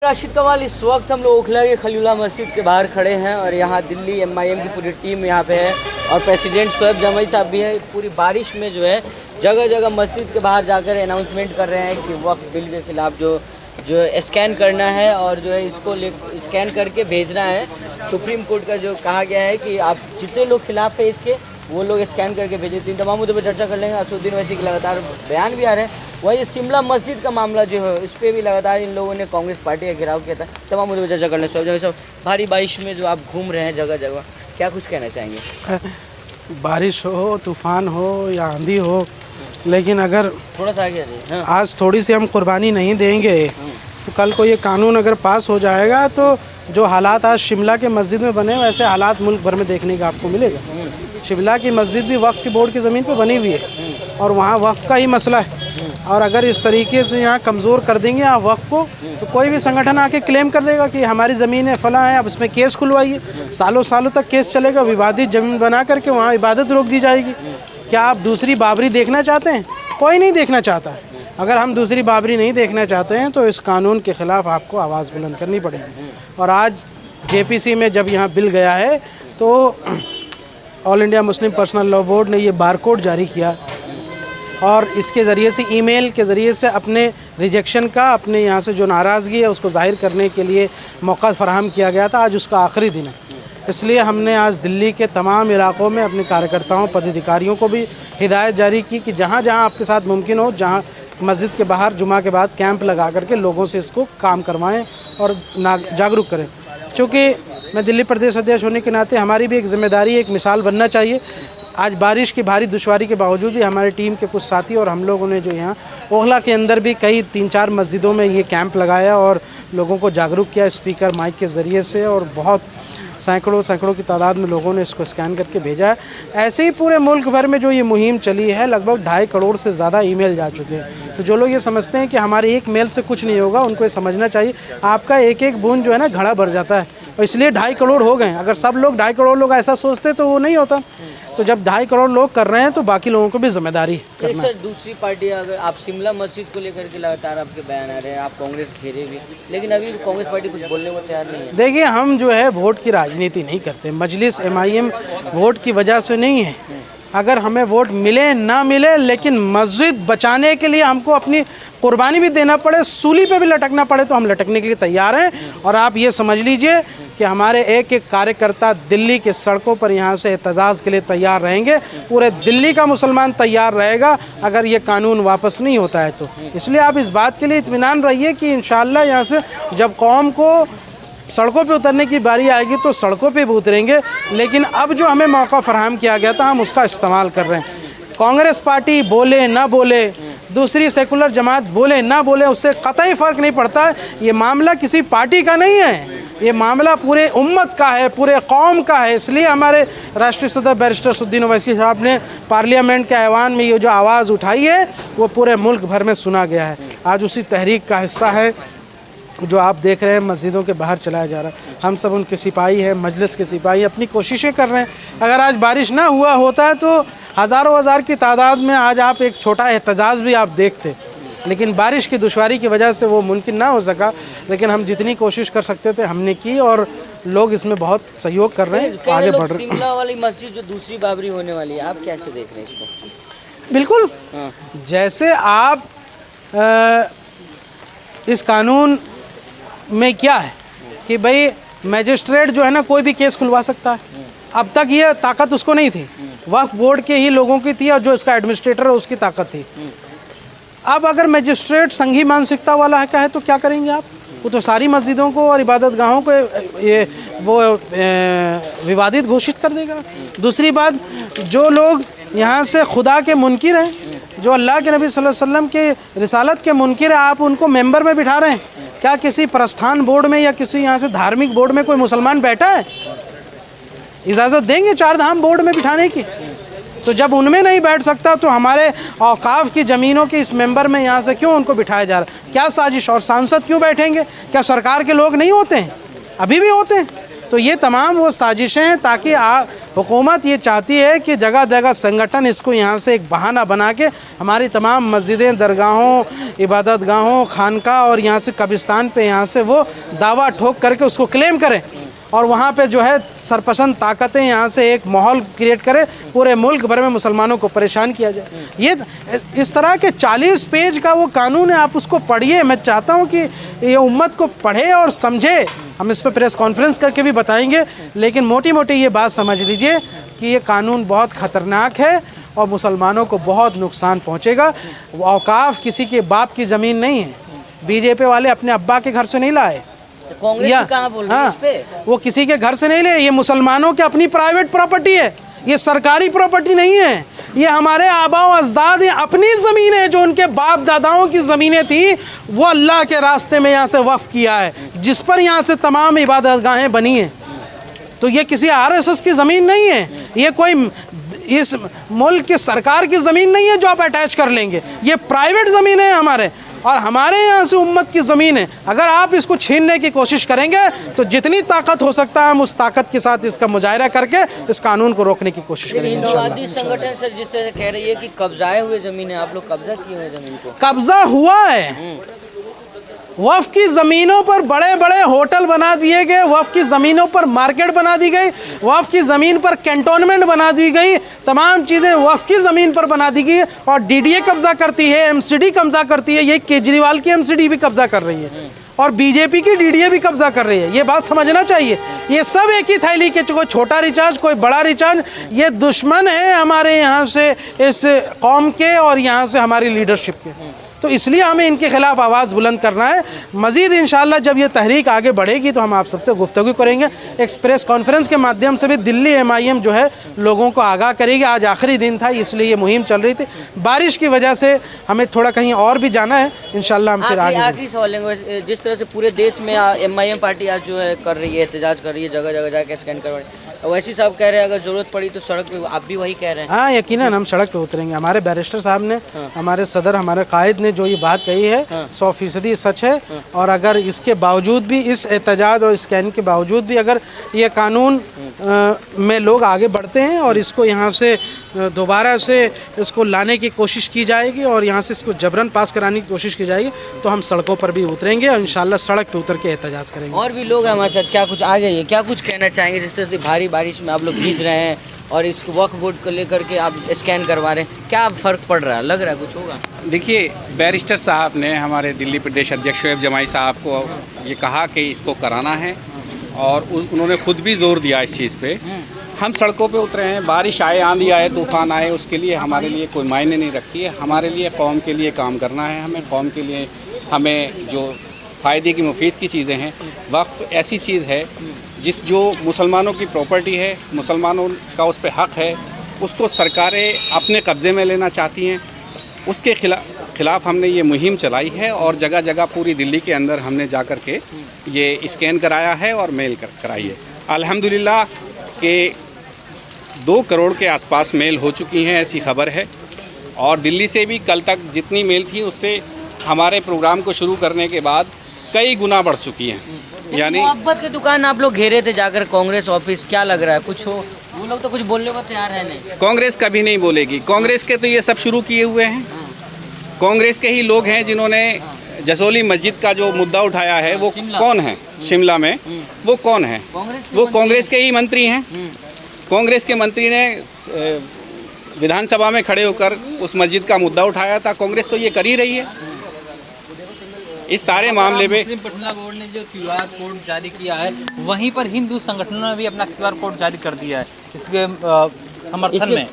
राशिद कमाल, इस वक्त हम लोग ओखला के खलीलुल्लाह मस्जिद के बाहर खड़े हैं और यहाँ दिल्ली MIM की पूरी टीम यहाँ पे है और प्रेसिडेंट शोएब जमाई साहब भी है। पूरी बारिश में जो है जगह जगह मस्जिद के बाहर जाकर अनाउंसमेंट कर रहे हैं कि वक्फ बिल के खिलाफ जो स्कैन करना है और जो है इसको स्कैन करके भेजना है। सुप्रीम कोर्ट का जो कहा गया है कि आप जितने लोग खिलाफ है इसके वो लोग स्कैन करके भेजें। इन तमाम मुद्दों पर चर्चा कर लेंगे। असदुद्दीन ओवैसी के लगातार बयान भी आ रहे हैं। वही शिमला मस्जिद का मामला जो है इस पर भी लगातार इन लोगों ने कांग्रेस पार्टी का घेराव किया था। तमाम मुद्दों पर चर्चा करने से भारी बारिश में जो आप घूम रहे हैं जगह जगह, क्या कुछ कहना चाहेंगे? बारिश हो, तूफ़ान हो या आंधी हो, लेकिन अगर थोड़ा सा आगे आज थोड़ी सी हम कुर्बानी नहीं देंगे तो कल को ये कानून अगर पास हो जाएगा तो जो हालात आज शिमला के मस्जिद में बने वैसे हालात मुल्क भर में देखने का आपको मिलेगा। शिमला की मस्जिद भी वक्फ की बोर्ड की ज़मीन पे बनी हुई है और वहाँ वक्फ का ही मसला है और अगर इस तरीके से यहाँ कमज़ोर कर देंगे यहाँ वक्फ को तो कोई भी संगठन आके क्लेम कर देगा कि हमारी ज़मीन है, फला है, अब इसमें केस खुलवाइए। सालों सालों तक केस चलेगा, विवादित ज़मीन बना करके वहाँ इबादत रोक दी जाएगी। क्या आप दूसरी बाबरी देखना चाहते हैं? कोई नहीं देखना चाहता है। अगर हम दूसरी बाबरी नहीं देखना चाहते हैं तो इस कानून के ख़िलाफ़ आपको आवाज़ बुलंद करनी पड़ेगी। और आज JPC में जब यहाँ बिल गया है तो all India Muslim personal law board ने ये बारकोड जारी किया और इसके ज़रिए से ईमेल के ज़रिए से अपने रिजेक्शन का, अपने यहाँ से जो नाराज़गी है उसको ज़ाहिर करने के लिए मौका फराहम किया गया था। आज उसका आखिरी दिन है, इसलिए हमने आज दिल्ली के तमाम इलाक़ों में अपने कार्यकर्ताओं, पदाधिकारियों को भी हिदायत जारी की कि जहाँ जहाँ आपके साथ मुमकिन हो, जहाँ मस्जिद के बाहर जुमा के बाद कैंप लगा करके लोगों से इसको काम करवाएं और जागरूक करें। चूँकि मैं दिल्ली प्रदेश अध्यक्ष होने के नाते हमारी भी एक ज़िम्मेदारी, एक मिसाल बनना चाहिए। आज बारिश की भारी दुश्वारी के बावजूद भी हमारी टीम के कुछ साथी और हम लोगों ने जो यहाँ ओखला के अंदर भी कई 3-4 मस्जिदों में ये कैंप लगाया और लोगों को जागरूक किया स्पीकर माइक के ज़रिए से और बहुत सैकड़ों की तादाद में लोगों ने इसको स्कैन करके भेजा है। ऐसे ही पूरे मुल्क भर में जो ये मुहिम चली है लगभग 2.5 करोड़ से ज़्यादा ईमेल जा चुके हैं। तो जो लोग ये समझते हैं कि हमारे एक मेल से कुछ नहीं होगा, उनको ये समझना चाहिए आपका एक एक बूंद जो है ना घड़ा भर जाता है और इसलिए 2.5 करोड़ हो गए। अगर सब लोग 2.5 करोड़ लोग ऐसा सोचते तो वो नहीं होता। तो जब 2.5 करोड़ लोग कर रहे हैं तो बाकी लोगों को भी जिम्मेदारी करना है। सर, दूसरी पार्टी, अगर आप शिमला मस्जिद को लेकर के लगातार आपके बयान आ रहे हैं, आप कांग्रेस घेरे भी, लेकिन अभी कांग्रेस पार्टी कुछ बोलने को तैयार नहीं है। देखिए, हम जो है वोट की राजनीति नहीं करते। मजलिस MIM वोट की वजह से नहीं है। अगर हमें वोट मिले ना मिले, लेकिन मस्जिद बचाने के लिए हमको अपनी कुर्बानी भी देना पड़े, सूली पे भी लटकना पड़े तो हम लटकने के लिए तैयार हैं। और आप ये समझ लीजिए कि हमारे एक एक कार्यकर्ता दिल्ली के सड़कों पर यहाँ से एहतजाज के लिए तैयार रहेंगे। पूरे दिल्ली का मुसलमान तैयार रहेगा अगर ये कानून वापस नहीं होता है तो। इसलिए आप इस बात के लिए इत्मीनान रहिए कि इंशाअल्लाह यहाँ से जब कौम को सड़कों पे उतरने की बारी आएगी तो सड़कों पे भी उतरेंगे। लेकिन अब जो हमें मौका फराहम किया गया था हम उसका इस्तेमाल कर रहे हैं। कांग्रेस पार्टी बोले ना बोले, दूसरी सेकुलर जमात बोले ना बोले, उससे कतई फ़र्क नहीं पड़ता है। ये मामला किसी पार्टी का नहीं है, ये मामला पूरे उम्मत का है, पूरे कौम का है। इसलिए हमारे राष्ट्रीय सदर बैरिस्टर असदुद्दीन ओवैसी साहब ने पार्लियामेंट के ऐवान में ये जो आवाज़ उठाई है वो पूरे मुल्क भर में सुना गया है। आज उसी तहरीक का हिस्सा है जो आप देख रहे हैं मस्जिदों के बाहर चलाया जा रहा है। हम सब उनके सिपाही हैं, मजलिस के सिपाही, अपनी कोशिशें कर रहे हैं। अगर आज बारिश ना हुआ होता है तो हज़ारों हज़ार की तादाद में आज आप एक छोटा एहतजाज भी आप देखते, लेकिन बारिश की दुश्वारी की वजह से वो मुमकिन ना हो सका। लेकिन हम जितनी कोशिश कर सकते थे हमने की और लोग इसमें बहुत सहयोग कर रहे हैं, आगे बढ़ रहे हैं। शिमला वाली मस्जिद जो दूसरी बाबरी होने वाली है, आप कैसे देख रहे हैं इसको? बिल्कुल, जैसे आप इस कानून में क्या है कि भाई मैजिस्ट्रेट जो है ना कोई भी केस खुलवा सकता है। अब तक ये ताकत उसको नहीं थी, वक्फ बोर्ड के ही लोगों की थी और जो इसका एडमिनिस्ट्रेटर है उसकी ताकत थी। अब अगर मैजिस्ट्रेट संघी मानसिकता वाला है कहे तो क्या करेंगे आप? वो तो सारी मस्जिदों को और इबादत गाहों को ये वो विवादित घोषित कर देगा। दूसरी बात, जो लोग यहाँ से खुदा के मुनकिर हैं, जो अल्लाह के नबी सल्लल्लाहु अलैहि वसल्लम के रिसालत के मुनकिर हैं, आप उनको मेंबर में बिठा रहे हैं। क्या किसी प्रस्थान बोर्ड में या किसी यहाँ से धार्मिक बोर्ड में कोई मुसलमान बैठा है? इजाज़त देंगे 4 धाम बोर्ड में बिठाने की? तो जब उनमें नहीं बैठ सकता तो हमारे औकाफ की ज़मीनों के इस मेंबर में यहाँ से क्यों उनको बिठाया जा रहा है? क्या साजिश? और सांसद क्यों बैठेंगे? क्या सरकार के लोग नहीं होते हैं? अभी भी होते हैं। तो ये तमाम वो साजिशें हैं ताकि हुकूमत ये चाहती है कि जगह जगह संगठन इसको यहाँ से एक बहाना बना के हमारी तमाम मस्जिदें, दरगाहों, इबादत गाहों, खानका और यहाँ से कब्रिस्तान पे यहाँ से वो दावा ठोक करके उसको क्लेम करें और वहाँ पे जो है सरपसंद ताकतें यहाँ से एक माहौल क्रिएट करें, पूरे मुल्क भर में मुसलमानों को परेशान किया जाए। ये इस तरह के 40 पेज का वो कानून है, आप उसको पढ़िए। मैं चाहता हूँ कि ये उम्मत को पढ़े और समझे। हम इस पर प्रेस कॉन्फ्रेंस करके भी बताएंगे, लेकिन मोटी मोटी ये बात समझ लीजिए कि ये कानून बहुत ख़तरनाक है और मुसलमानों को बहुत नुकसान पहुँचेगा। औकाफ किसी के बाप की ज़मीन नहीं है, बीजेपी वाले अपने अब्बा के घर से नहीं लाए, कांग्रेस कहाँ बोल रही है इस पे? वो किसी के घर से नहीं ले, ये मुसलमानों की अपनी प्राइवेट प्रॉपर्टी है, ये सरकारी प्रॉपर्टी नहीं है। ये हमारे आबा व अजदाद अपनी ज़मीन है, जो उनके बाप दादाओं की ज़मीनें थी वो अल्लाह के रास्ते में यहाँ से वक्फ किया है, जिस पर यहाँ से तमाम इबादतगाहें बनी हैं। तो ये किसी RSS की ज़मीन नहीं है, ये कोई इस मुल्क की सरकार की ज़मीन नहीं है जो आप अटैच कर लेंगे। ये प्राइवेट ज़मीन है हमारे, और हमारे यहाँ से उम्मत की ज़मीन है। अगर आप इसको छीनने की कोशिश करेंगे तो जितनी ताकत हो सकता है हम उस ताकत के साथ इसका मुजाहिरा करके इस कानून को रोकने की कोशिश करेंगे हिंदुवादी संगठन सर जिस तरह कह रही है कि कब्जाए हुए ज़मीन है, आप लोग कब्जा किए हुए ज़मीन को? कब्जा हुआ है। वफ़ की ज़मीनों पर बड़े बड़े होटल बना दिए गए, वफ़ की ज़मीनों पर मार्केट बना दी गई, वफ़ की ज़मीन पर कैंटोनमेंट बना दी गई, तमाम चीज़ें वफ़ की ज़मीन पर बना दी गई। और DDA कब्ज़ा करती है, MCD कब्ज़ा करती है, ये केजरीवाल की MCD भी कब्ज़ा कर रही है और बीजेपी की DDA भी कब्ज़ा कर रही है। ये बात समझना चाहिए। ये सब एक ही थैली के, कोई छोटा रिचार्ज कोई बड़ा रिचार्ज, ये दुश्मन है हमारे यहाँ से इस कौम के और यहाँ से हमारी लीडरशिप के। तो इसलिए हमें इनके ख़िलाफ़ आवाज़ बुलंद करना है। मज़ीद इंशाअल्लाह जब ये तहरीक आगे बढ़ेगी तो हम आप सबसे गुफ्तगू करेंगे। एक्सप्रेस कॉन्फ्रेंस के माध्यम से भी दिल्ली MIM जो है लोगों को आगाह करेगी। आज आखिरी दिन था इसलिए ये मुहिम चल रही थी, बारिश की वजह से हमें थोड़ा कहीं और भी जाना है। इंशाअल्लाह हम फिर आखिरी सवाल लेंगे, जिस तरह से पूरे देश में MIM पार्टी आज जो है कर रही है, एहतजाज कर रही है, जगह जगह जाके स्कैन करवा रही है, वैसी साहब कह रहे हैं अगर ज़रूरत पड़ी तो सड़क पे, आप भी वही कह रहे हैं? हाँ, यकीनन हम सड़क पे उतरेंगे। हमारे बैरिस्टर साहब ने, हमारे सदर, हमारे कायद ने जो ये बात कही है 100% सच है। और अगर इसके बावजूद भी, इस एहतजाज और स्कैन के बावजूद भी अगर ये कानून में लोग आगे बढ़ते हैं और इसको यहाँ से दोबारा से इसको लाने की कोशिश की जाएगी और यहाँ से इसको जबरन पास कराने की कोशिश की जाएगी तो हम सड़कों पर भी उतरेंगे और इंशाल्लाह सड़क पे उतर के एहतजाज करेंगे। और भी लोग हमारे साथ, क्या कुछ आ गए, क्या कुछ कहना चाहेंगे? जिस तरह से भारी बारिश में आप लोग भीज रहे हैं और इस वक्फ बोर्ड को लेकर के आप स्कैन करवा रहे हैं, क्या फ़र्क पड़ रहा है, लग रहा है कुछ होगा? देखिए, बैरिस्टर साहब ने हमारे दिल्ली प्रदेश अध्यक्ष शोएब जमाई साहब को ये कहा कि इसको कराना है और उन्होंने ख़ुद भी ज़ोर दिया इस चीज़ पे। हम सड़कों पे उतरे हैं, बारिश आए, आंधी आए, तूफ़ान आए, उसके लिए हमारे लिए कोई मायने नहीं रखती है। हमारे लिए कौम के लिए काम करना है, हमें कौम के लिए, हमें जो फ़ायदे की मुफीद की चीज़ें हैं, वक्फ ऐसी चीज़ है जो मुसलमानों की प्रॉपर्टी है, मुसलमानों का उस पर हक़ है, उसको सरकारें अपने कब्ज़े में लेना चाहती हैं। उसके खिलाफ़ हमने ये मुहिम चलाई है और जगह जगह पूरी दिल्ली के अंदर हमने जा कर के ये स्कैन कराया है और मेल कराई है। अल्हम्दुलिल्लाह के 2 करोड़ के आसपास मेल हो चुकी हैं, ऐसी खबर है। और दिल्ली से भी कल तक जितनी मेल थी उससे हमारे प्रोग्राम को शुरू करने के बाद कई गुना बढ़ चुकी हैं। यानी मोहब्बत की दुकान आप लोग घेरे थे जाकर कांग्रेस ऑफिस, क्या लग रहा है कुछ हो? वो लोग तो कुछ बोलने को तैयार है नहीं। कांग्रेस कभी नहीं बोलेगी। कांग्रेस के तो ये सब शुरू किए हुए हैं। कांग्रेस के ही लोग हैं जिन्होंने जसोली मस्जिद का जो मुद्दा उठाया है। वो कौन है शिमला में? वो कौन है? वो कांग्रेस के ही मंत्री हैं। कांग्रेस के मंत्री ने विधानसभा में खड़े होकर उस मस्जिद का मुद्दा उठाया था। कांग्रेस तो ये कर ही रही है इस सारे मामले में। मुस्लिम पटना बोर्ड ने जो QR कोड जारी किया है, वहीं पर हिंदू संगठनों ने भी अपना QR कोड जारी कर दिया है इसके समर्थन में।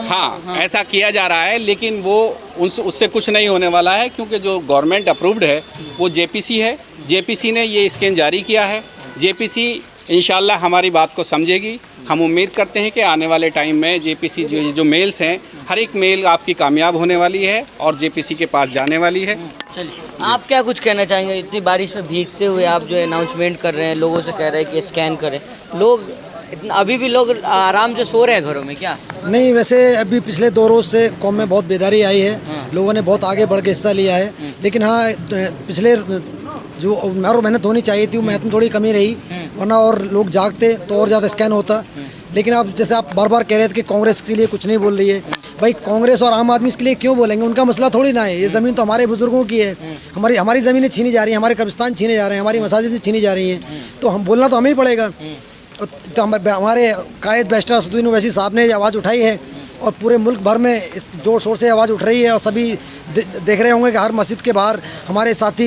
हाँ, ऐसा किया जा रहा है, लेकिन वो उससे कुछ नहीं होने वाला है क्योंकि जो गवर्नमेंट अप्रूव्ड है वो JPC है। JPC ने ये स्कैन जारी किया है। JPC इंशाल्लाह हमारी बात को समझेगी। हम उम्मीद करते हैं कि आने वाले टाइम में JPC जो मेल्स हैं, हर एक मेल आपकी कामयाब होने वाली है और JPC के पास जाने वाली है। चलिए, आप क्या कुछ कहना चाहेंगे? इतनी बारिश में भीगते हुए आप जो अनाउंसमेंट कर रहे हैं, लोगों से कह रहे हैं कि स्कैन करें, लोग अभी भी लोग आराम से सो रहे हैं घरों में क्या? नहीं, वैसे अभी पिछले 2 रोज़ से कौम में बहुत बेदारी आई है। लोगों ने बहुत आगे बढ़ के हिस्सा लिया है। लेकिन हाँ, पिछले जो और मेहनत होनी चाहिए थी, वो मेहनत में थोड़ी कमी रही। वरना और लोग जागते तो और ज़्यादा स्कैन होता। लेकिन अब जैसे आप बार बार कह रहे थे कि कांग्रेस के लिए कुछ नहीं बोल रही है, भाई कांग्रेस और आम आदमी इसके लिए क्यों बोलेंगे? उनका मसला थोड़ी ना है, ये ज़मीन तो हमारे बुजुर्गों की है, हमारी ज़मीनें छीनी जा रही हैं, हमारे कब्रिस्तान छीने जा रहे हैं, हमारी मसाजिदें छीनी जा रही हैं, तो हम बोलना तो हमें ही पड़ेगा। तो हमारे कायद बैरिस्टर असदुद्दीन ओवैसी साहब ने आवाज़ उठाई है और पूरे मुल्क भर में इस जोर शोर से आवाज़ उठ रही है और सभी देख रहे होंगे कि हर मस्जिद के बाहर हमारे साथी